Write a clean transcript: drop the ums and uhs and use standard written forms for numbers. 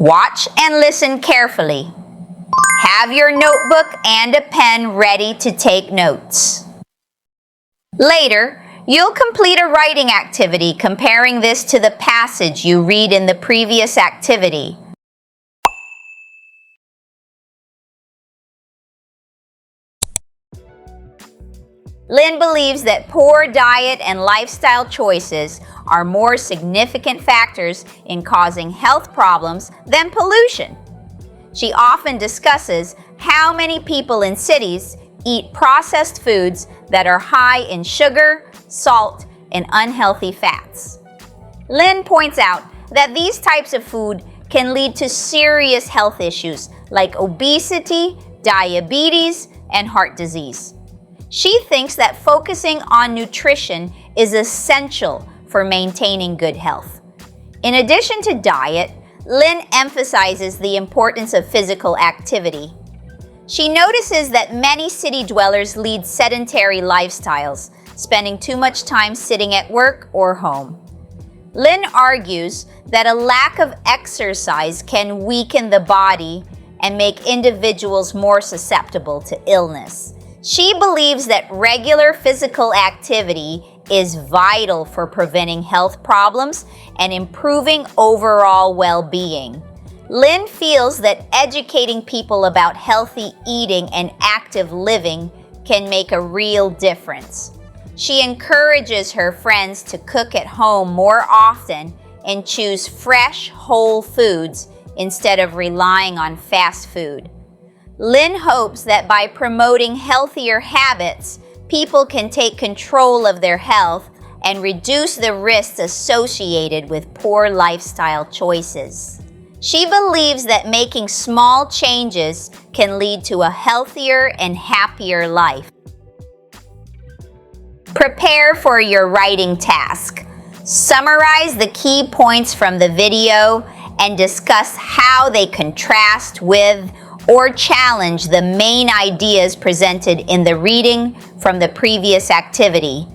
Watch and listen carefully. Have your notebook and a pen ready to take notes. Later, you'll complete a writing activity comparing this to the passage you read in the previous activity. Lynn believes that poor diet and lifestyle choices are more significant factors in causing health problems than pollution. She often discusses how many people in cities eat processed foods that are high in sugar, salt, and unhealthy fats. Lynn points out that these types of food can lead to serious health issues like obesity, diabetes, and heart disease. She thinks that focusing on nutrition is essential for maintaining good health. In addition to diet, Lynn emphasizes the importance of physical activity. She notices that many city dwellers lead sedentary lifestyles, spending too much time sitting at work or home. Lynn argues that a lack of exercise can weaken the body and make individuals more susceptible to illness. She believes that regular physical activity is vital for preventing health problems and improving overall well-being. Lynn feels that educating people about healthy eating and active living can make a real difference. She encourages her friends to cook at home more often and choose fresh, whole foods instead of relying on fast food. Lynn hopes that by promoting healthier habits, people can take control of their health and reduce the risks associated with poor lifestyle choices. She believes that making small changes can lead to a healthier and happier life. Prepare for your writing task. Summarize the key points from the video and discuss how they contrast with or challenge the main ideas presented in the reading from the previous activity.